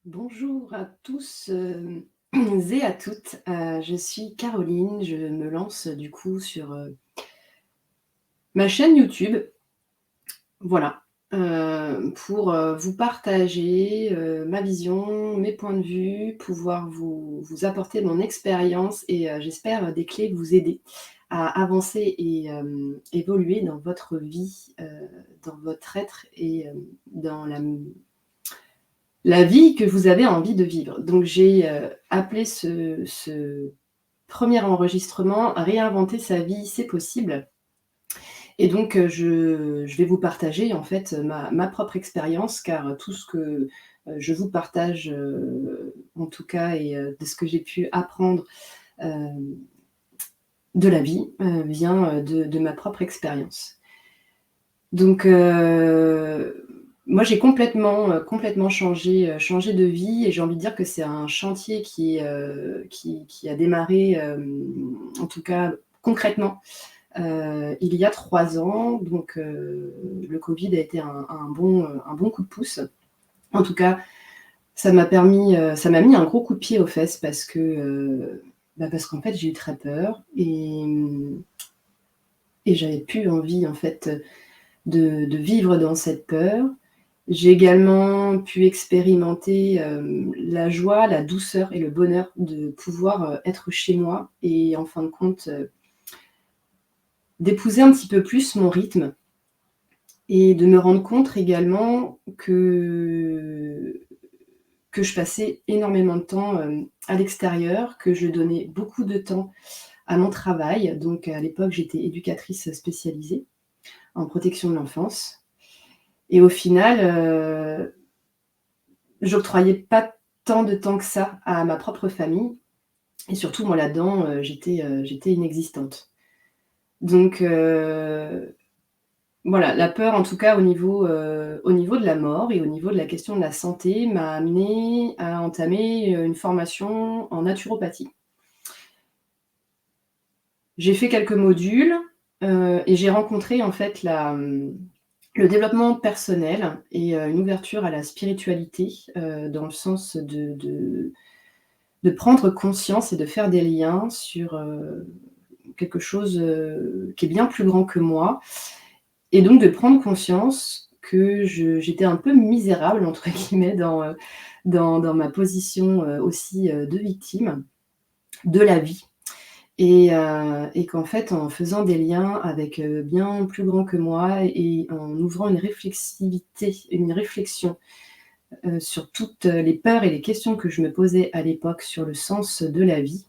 Bonjour à tous, et à toutes. Je suis Caroline, je me lance du coup sur, ma chaîne YouTube. Voilà, pour, vous partager, ma vision, mes points de vue, pouvoir vous apporter mon expérience et j'espère des clés vous aider à avancer et évoluer dans votre vie, dans votre être et dans la vie que vous avez envie de vivre. Donc j'ai, appelé ce 1er enregistrement «Réinventer sa vie, c'est possible» et donc je vais vous partager en fait, ma propre expérience car tout ce que, je vous partage, en tout cas et de ce que j'ai pu apprendre, hem, de la vie, vient, de ma propre expérience. Donc moi j'ai complètement changé de vie et j'ai envie de dire que c'est un chantier qui a démarré, en tout cas concrètement, il y a 3 ans. Donc le covid a été un bon coup de pouce. En tout cas, ça m'a mis un gros coup de pied aux fesses parce que, parce qu'en fait j'ai eu très peur et j'avais plus envie en fait, de vivre dans cette peur. J'ai également pu expérimenter, la joie, la douceur et le bonheur de pouvoir, être chez moi et en fin de compte, d'épouser un petit peu plus mon rythme et de me rendre compte également que je passais énormément de temps, à l'extérieur, que je donnais beaucoup de temps à mon travail. Donc à l'époque, j'étais éducatrice spécialisée en protection de l'enfance et au final, j'octroyais pas tant de temps que ça à ma propre famille et surtout moi là-dedans, j'étais inexistante. Donc voilà, la peur en tout cas au niveau de la mort et au niveau de la question de la santé m'a amenée à entamer, une formation en naturopathie. J'ai fait quelques modules, et j'ai rencontré en fait le développement personnel et une ouverture à la spiritualité, dans le sens de prendre conscience et de faire des liens sur, quelque chose, qui est bien plus grand que moi et donc de prendre conscience que j'étais un peu «misérable» entre guillemets dans ma position, aussi, de victime de la vie et qu'en fait en faisant des liens avec, bien plus grand que moi et en ouvrant une réflexion, sur toutes les peurs et les questions que je me posais à l'époque sur le sens de la vie.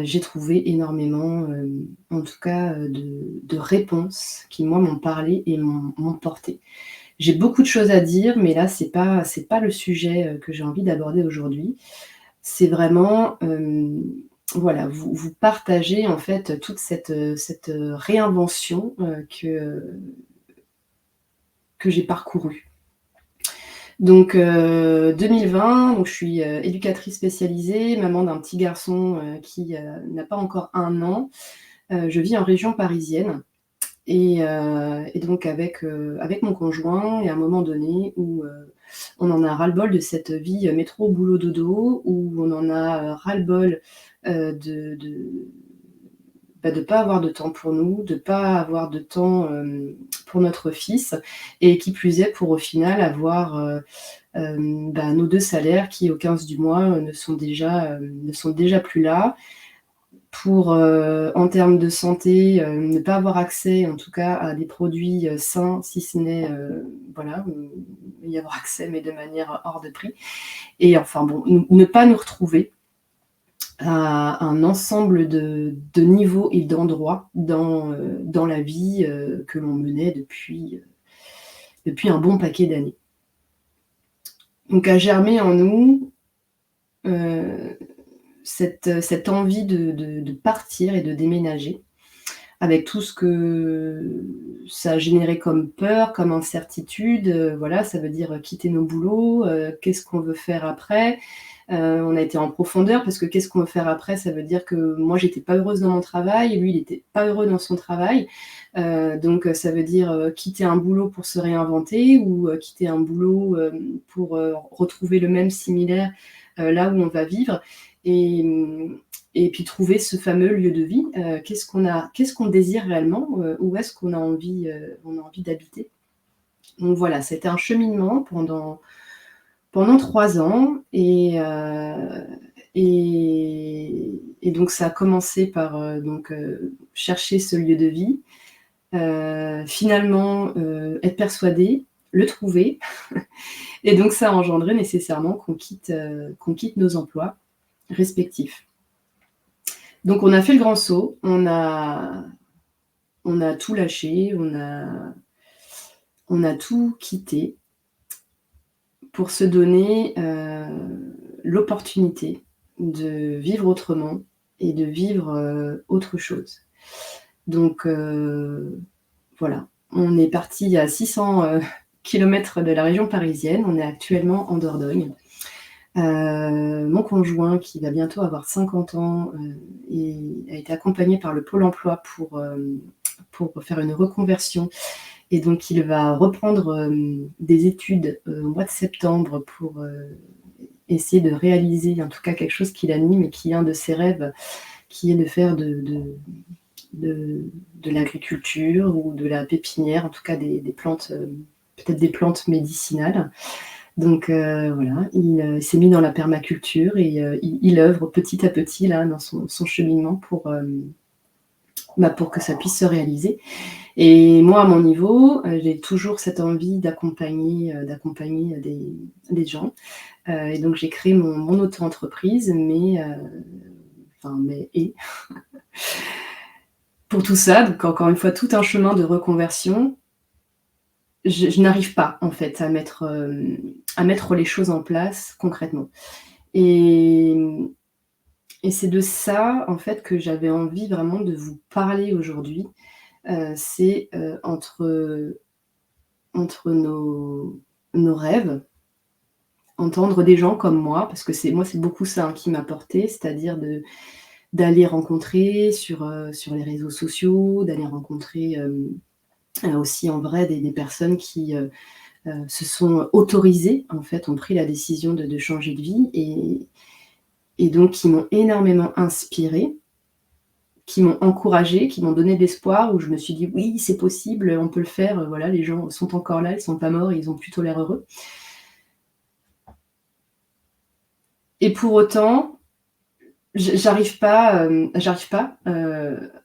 J'ai trouvé énormément, en tout cas, de réponses qui moi m'ont parlé et m'ont portée. J'ai beaucoup de choses à dire, mais là c'est pas le sujet, que j'ai envie d'aborder aujourd'hui. C'est vraiment, voilà, vous partager en fait toute cette réinvention, que j'ai parcourue. Donc 2020, donc je suis, éducatrice spécialisée, maman d'un petit garçon, qui, n'a pas encore 1 an. Je vis en région parisienne et donc avec mon conjoint et à un moment donné où, on en a ras-le-bol de cette vie, métro boulot dodo, où on en a, ras-le-bol, de pas avoir de temps pour nous, de pas avoir de temps, pour notre fils et qui plus est pour au final avoir, nos 2 salaires qui au 15 du mois, ne sont déjà plus là. Pour, en termes de santé, ne pas avoir accès en tout cas à des produits, sains si ce n'est, voilà, y avoir accès mais de manière hors de prix et enfin bon, ne pas nous retrouver à un ensemble de niveaux et d'endroits dans la vie, que l'on menait depuis un bon paquet d'années. Donc a germé en nous, heu, cette envie de partir et de déménager. avec tout ce que ça a généré comme peur, comme incertitude. Voilà, ça veut dire quitter nos boulots, qu'est-ce qu'on veut faire après? On a été en profondeur parce que qu'est-ce qu'on veut faire après? Ça veut dire que moi, j'étais pas heureuse dans mon travail, lui, il était pas heureux dans son travail. Donc ça veut dire, quitter un boulot pour se réinventer ou, quitter un boulot, pour, retrouver le même similaire, là où on va vivre et et puis trouver ce fameux lieu de vie. Qu'est-ce qu'on désire réellement? Où est-ce qu'on a envie, on a envie d'habiter? Donc voilà, c'était un cheminement pendant 3 ans et donc ça a commencé par, chercher ce lieu de vie, finalement, être persuadée, le trouver et donc ça a engendré nécessairement qu'on quitte nos emplois respectifs. Donc on a fait le grand saut, on a tout lâché, on a tout quitté pour se donner, l'opportunité de vivre autrement et de vivre, autre chose. Donc voilà, on est parti à 600, kilomètres de la région parisienne. On est actuellement en Dordogne. Mon conjoint, qui va bientôt avoir 50 ans, a été accompagné par le Pôle emploi pour faire une reconversion et donc il va reprendre, des études, au mois de septembre pour, essayer de réaliser en tout cas quelque chose qui l'anime et qui est un de ses rêves, qui est de faire de l'agriculture ou de la pépinière, en tout cas des plantes, peut-être des plantes médicinales. Donc voilà, il s'est mis dans la permaculture et il œuvre petit à petit là dans son cheminement pour que ça puisse se réaliser. Et moi à mon niveau, j'ai toujours cette envie d'accompagner des gens. Et donc j'ai créé mon auto-entreprise, mais pour tout ça, donc encore une fois, tout un chemin de reconversion. Je n'arrive pas en fait à mettre les choses en place concrètement et et c'est de ça en fait que j'avais envie vraiment de vous parler aujourd'hui. C'est, entre nos rêves, entendre des gens comme moi, parce que c'est beaucoup ça, hein, qui m'a portée, c'est-à-dire d'aller rencontrer sur les réseaux sociaux, d'aller rencontrer, aussi en vrai des personnes qui, se sont autorisées, en fait, ont pris la décision de changer de vie et donc qui m'ont énormément inspirée, qui m'ont encouragée, qui m'ont donné de l'espoir, où je me suis dit: «Oui, c'est possible, on peut le faire, voilà, les gens sont encore là, ils sont pas morts, ils ont plutôt l'air heureux» et pour autant, j'arrive pas,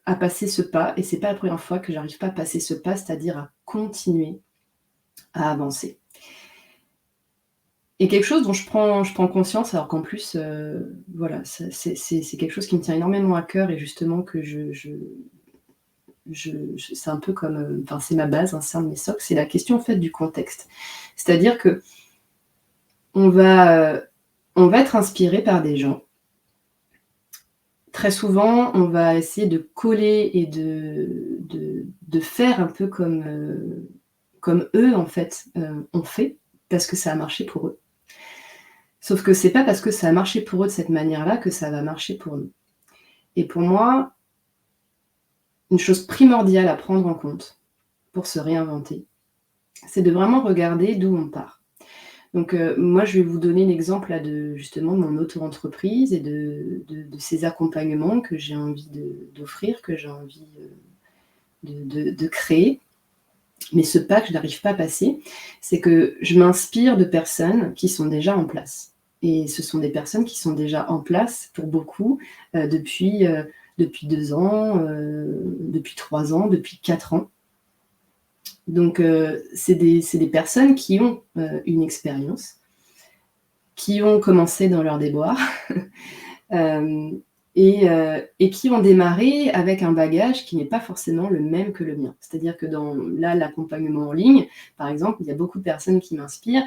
à passer ce pas et c'est pas la première fois que j'arrive pas à passer ce pas, c'est-à-dire à continuer à avancer. Et quelque chose dont je prends conscience alors qu'en plus, voilà, c'est quelque chose qui me tient énormément à cœur et justement que je c'est un peu comme, enfin c'est ma base, hein, c'est un de mes socles, c'est la question en fait du contexte. C'est-à-dire qu'on va, on va être inspiré par des gens. Très souvent, on va essayer de coller et de faire un peu comme eux en fait, ont fait, parce que ça a marché pour eux. Sauf que c'est pas parce que ça a marché pour eux de cette manière-là que ça va marcher pour nous. Et pour moi, une chose primordiale à prendre en compte pour se réinventer, c'est de vraiment regarder d'où on part. Donc, moi, je vais vous donner l'exemple là de justement de mon auto-entreprise et de ces accompagnements que j'ai envie d'offrir, que j'ai envie, de créer. Mais ce pas que je n'arrive pas à passer, c'est que je m'inspire de personnes qui sont déjà en place. Et ce sont des personnes qui sont déjà en place pour beaucoup, depuis 2 ans, depuis 3 ans, depuis 4 ans. Donc c'est des personnes qui ont, une expérience, qui ont commencé dans leur déboire, hem et qui ont démarré avec un bagage qui n'est pas forcément le même que le mien. C'est-à-dire que dans là, l'accompagnement en ligne, par exemple, il y a beaucoup de personnes qui m'inspirent,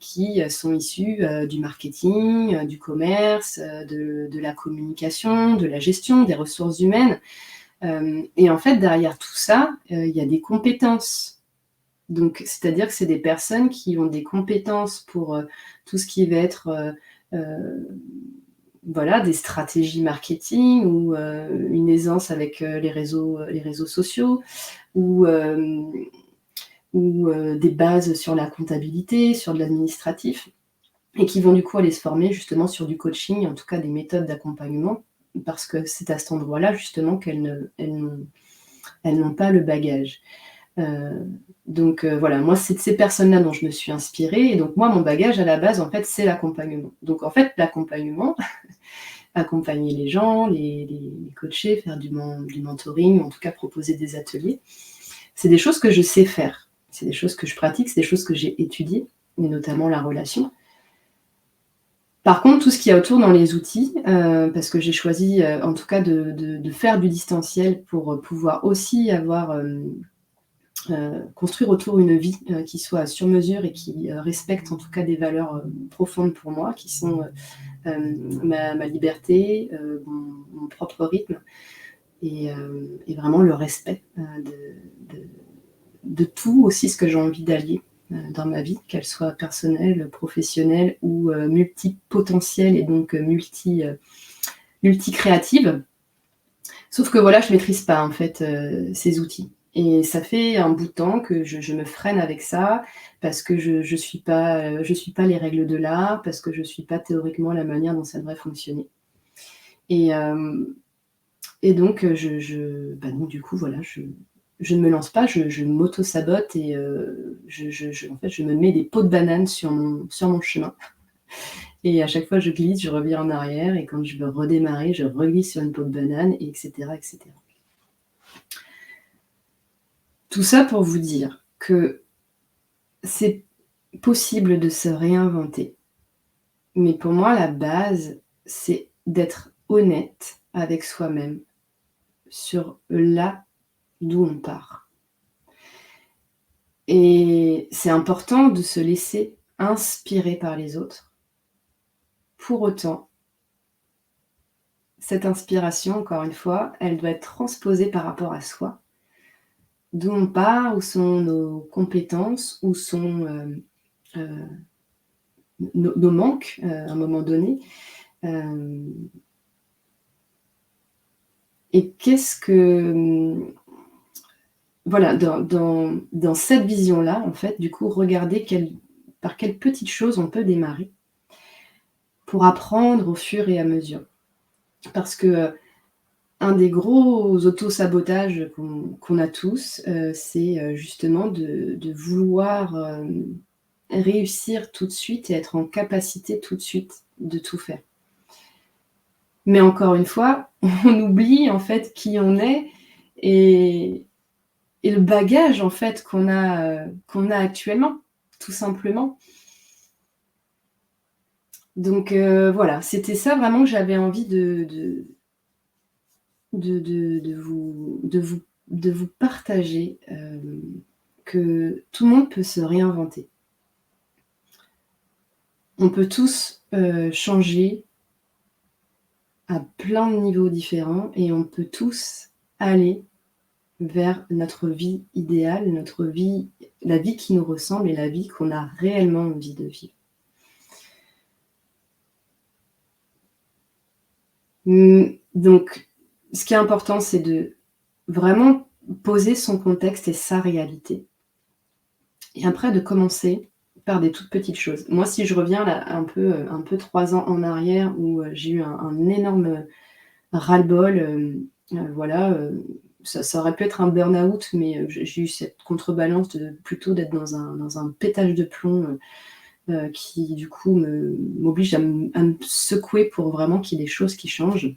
qui sont issues, du marketing, du commerce, de la communication, de la gestion, des ressources humaines. Et en fait, derrière tout ça, il y a des compétences. Donc, c'est-à-dire que c'est des personnes qui ont des compétences pour tout ce qui va être voilà, des stratégies marketing ou une aisance avec les réseaux sociaux ou, des bases sur la comptabilité, sur de l'administratif, et qui vont du coup aller se former justement sur du coaching, en tout cas des méthodes d'accompagnement, parce que c'est à cet endroit-là justement elles n'ont pas le bagage. Donc voilà, moi c'est de ces personnes-là dont je me suis inspirée, et donc moi mon bagage à la base en fait c'est l'accompagnement. Donc en fait l'accompagnement, accompagner les gens, les coacher, faire du mentoring, en tout cas proposer des ateliers, c'est des choses que je sais faire. C'est des choses que je pratique, c'est des choses que j'ai étudiées, et notamment la relation. Par contre, tout ce qu'il y a autour dans les outils, parce que j'ai choisi, en tout cas de faire du distanciel pour pouvoir aussi avoir, construire autour une vie qui soit sur mesure et qui respecte en tout cas des valeurs profondes pour moi, qui sont ma liberté, mon propre rythme et vraiment le respect de tout aussi ce que j'ai envie d'allier dans ma vie, qu'elle soit personnelle, professionnelle ou multipotentielle et donc multicréative. Sauf que voilà, je maîtrise pas en fait ces outils. Et ça fait un bout de temps que je me freine avec ça, parce que je suis pas les règles de l'art, parce que je suis pas théoriquement la manière dont ça devrait fonctionner. Et, donc donc du coup voilà, je ne me lance pas, je m'auto-sabote et en fait, je me mets des peaux de banane sur mon chemin. Et à chaque fois, je glisse, je reviens en arrière, et quand je veux redémarrer, je reglisse sur une peau de banane, et etc., etc. Tout ça pour vous dire que c'est possible de se réinventer. Mais pour moi, la base, c'est d'être honnête avec soi-même sur là d'où on part. Et c'est important de se laisser inspirer par les autres. Pour autant, cette inspiration, encore une fois, elle doit être transposée par rapport à soi. D'où on part, où sont nos compétences, où sont nos manques à un moment donné. Et qu'est-ce que... Voilà, dans cette vision-là, en fait, du coup, regardez par quelles petites choses on peut démarrer pour apprendre au fur et à mesure. Parce que un des gros auto-sabotages qu'on a tous, c'est justement de vouloir réussir tout de suite et être en capacité tout de suite de tout faire. Mais encore une fois, on oublie en fait qui on est et le bagage en fait qu'on a actuellement, tout simplement. Donc voilà, c'était ça vraiment que j'avais envie de vous partager, que tout le monde peut se réinventer. On peut tous changer à plein de niveaux différents, et on peut tous aller vers notre vie idéale, la vie qui nous ressemble et la vie qu'on a réellement envie de vivre. Donc, ce qui est important, c'est de vraiment poser son contexte et sa réalité. Et après, de commencer par des toutes petites choses. Moi, si je reviens là un peu 3 ans en arrière, où j'ai eu un énorme ras-le-bol, voilà, ça aurait pu être un burn-out, mais j'ai eu cette contrebalance plutôt d'être dans un pétage de plomb qui du coup m'oblige à me secouer pour vraiment qu'il y ait des choses qui changent.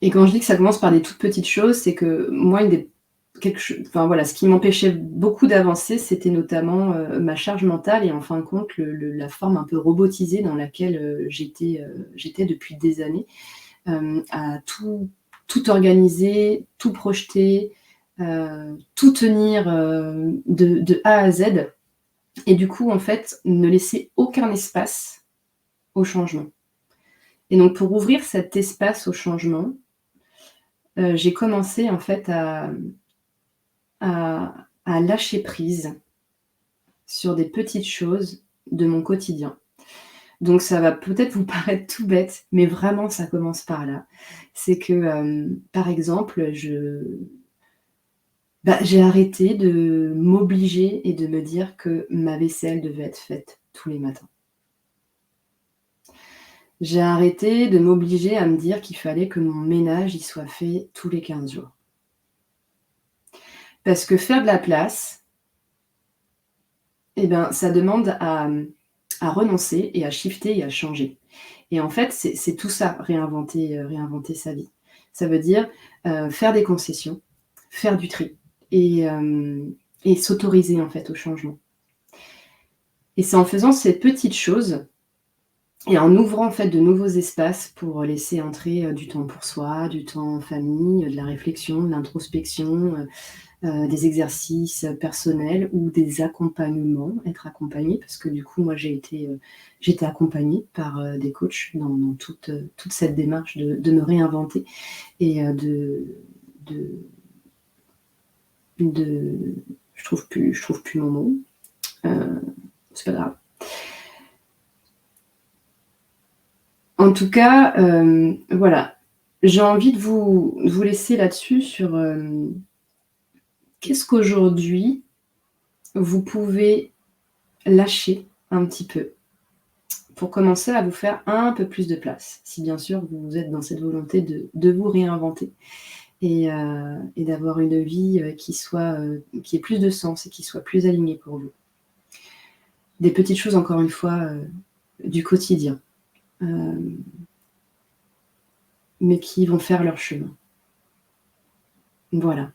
Et quand je dis que ça commence par des toutes petites choses, c'est que moi, ce qui m'empêchait beaucoup d'avancer, c'était notamment ma charge mentale et en fin de compte la forme un peu robotisée dans laquelle j'étais depuis des années, à tout organiser, tout projeter, tout tenir de A à Z, et du coup en fait ne laisser aucun espace au changement. Et donc pour ouvrir cet espace au changement, j'ai commencé en fait à lâcher prise sur des petites choses de mon quotidien. Donc ça va peut-être vous paraître tout bête, mais vraiment ça commence par là. C'est que, par exemple, j'ai arrêté de m'obliger et de me dire que ma vaisselle devait être faite tous les matins. J'ai arrêté de m'obliger à me dire qu'il fallait que mon ménage, il soit fait tous les 15 jours. Parce que faire de la place, eh ben, ça demande à renoncer et à shifter et à changer. Et en fait, c'est tout ça, réinventer sa vie. Ça veut dire, faire des concessions, faire du tri et s'autoriser, en fait, au changement. Et c'est en faisant ces petites choses et en ouvrant, en fait, de nouveaux espaces pour laisser entrer, du temps pour soi, du temps en famille, de la réflexion, de l'introspection, des exercices personnels ou des accompagnements, être accompagnée parce que du coup moi j'ai été accompagnée par, des coachs dans toute cette démarche de me réinventer et de de je trouve plus mon mot, heu, c'est pas grave. En tout cas, voilà, j'ai envie de vous laisser là-dessus sur, qu'est-ce qu'aujourd'hui vous pouvez lâcher un petit peu pour commencer à vous faire un peu plus de place, si bien sûr vous êtes dans cette volonté de vous réinventer et d'avoir une vie, qui ait plus de sens et qui soit plus alignée pour vous. Des petites choses encore une fois, du quotidien, hem, mais qui vont faire leur chemin. Voilà.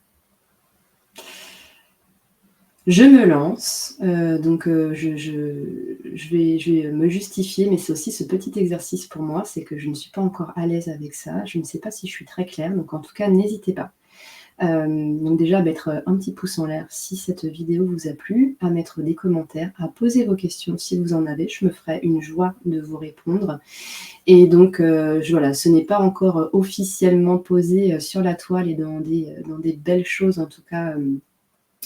Je me lance, donc je vais me justifier, mais c'est aussi ce petit exercice pour moi, c'est que je ne suis pas encore à l'aise avec ça. Je ne sais pas si je suis très claire, donc en tout cas n'hésitez pas. Donc déjà à mettre, un petit pouce en l'air si cette vidéo vous a plu, à mettre des commentaires, à poser vos questions si vous en avez. Je me ferai une joie de vous répondre et donc voilà, ce n'est pas encore, officiellement posé, sur la toile et dans des belles choses en tout cas,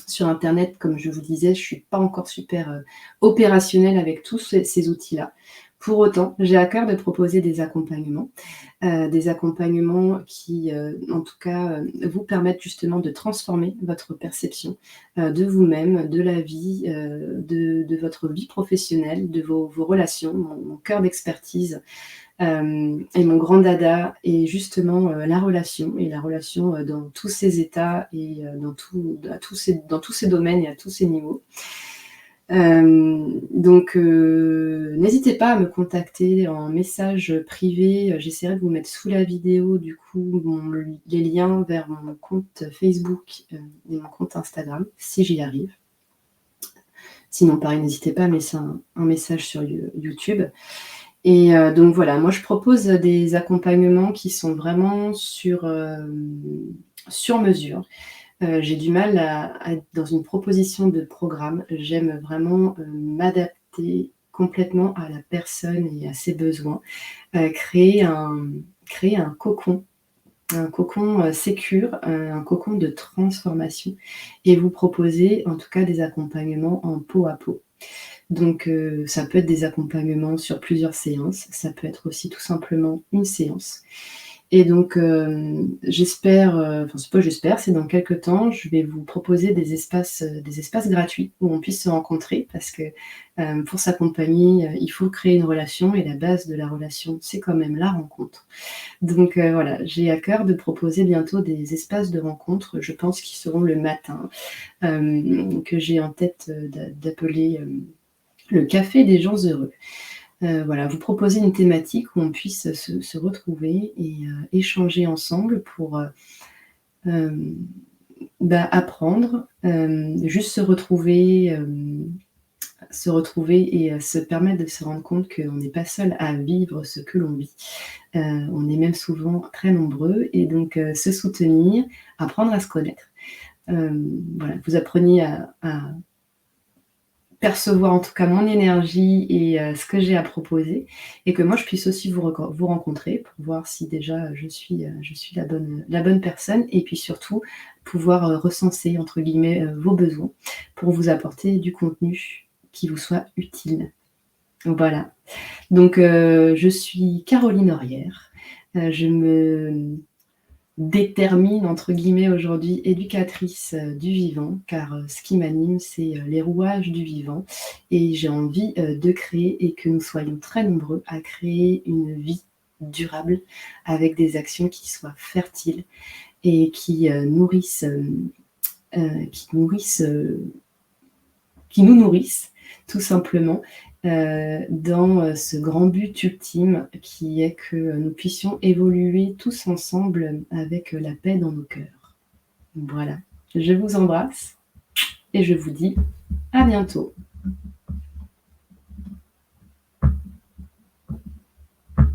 sur internet. Comme je vous disais, je suis pas encore super, opérationnelle avec tous ces outils-là. Pour autant, j'ai à cœur de proposer des accompagnements qui, en tout cas, vous permettent justement de transformer votre perception, de vous-même, de la vie, de votre vie professionnelle, de vos relations. Mon cœur d'expertise, et mon grand dada est justement, la relation, dans tous ses états et dans tous ses domaines et à tous ses niveaux. Donc n'hésitez pas à me contacter en message privé, j'essaierai de vous mettre sous la vidéo du coup les liens vers mon compte Facebook, et mon compte Instagram, si j'y arrive. Sinon pareil, n'hésitez pas à me laisser un message sur YouTube. Et donc voilà, moi je propose des accompagnements qui sont vraiment sur mesure. J'ai du mal à être dans une proposition de programme. J'aime vraiment, m'adapter complètement à la personne et à ses besoins. Créer un cocon, sécure, un cocon de transformation et vous proposer en tout cas des accompagnements en peau à peau. Donc ça peut être des accompagnements sur plusieurs séances, ça peut être aussi tout simplement une séance. Et donc j'espère, enfin c'est pas j'espère, c'est dans quelque temps, je vais vous proposer des espaces gratuits où on puisse se rencontrer parce que, pour s'accompagner, il faut créer une relation et la base de la relation, c'est quand même la rencontre. Donc voilà, j'ai à cœur de proposer bientôt des espaces de rencontre, je pense qu'ils seront le matin, que j'ai en tête, d'appeler, le café des gens heureux. Voilà, vous proposer une thématique où on puisse se retrouver et échanger ensemble pour, apprendre, juste se retrouver et se permettre de se rendre compte qu'on n'est pas seul à vivre ce que l'on vit. On est même souvent très nombreux et donc se soutenir, apprendre à se connaître. Voilà, vous appreniez à percevoir en tout cas mon énergie et ce que j'ai à proposer et que moi je puisse aussi vous rencontrer pour voir si déjà je suis la bonne personne et puis surtout pouvoir, «recenser» entre guillemets, vos besoins pour vous apporter du contenu qui vous soit utile. Voilà. Donc je suis Caroline Aurière, je me détermine entre guillemets aujourd'hui éducatrice, du vivant car, ce qui m'anime c'est, les rouages du vivant et j'ai envie, de créer et que nous soyons très nombreux à créer une vie durable avec des actions qui soient fertiles et qui nourrissent, qui nous nourrissent tout simplement, dans, ce grand but ultime qui est que, nous puissions évoluer tous ensemble avec, la paix dans nos cœurs. Voilà. Je vous embrasse et je vous dis à bientôt.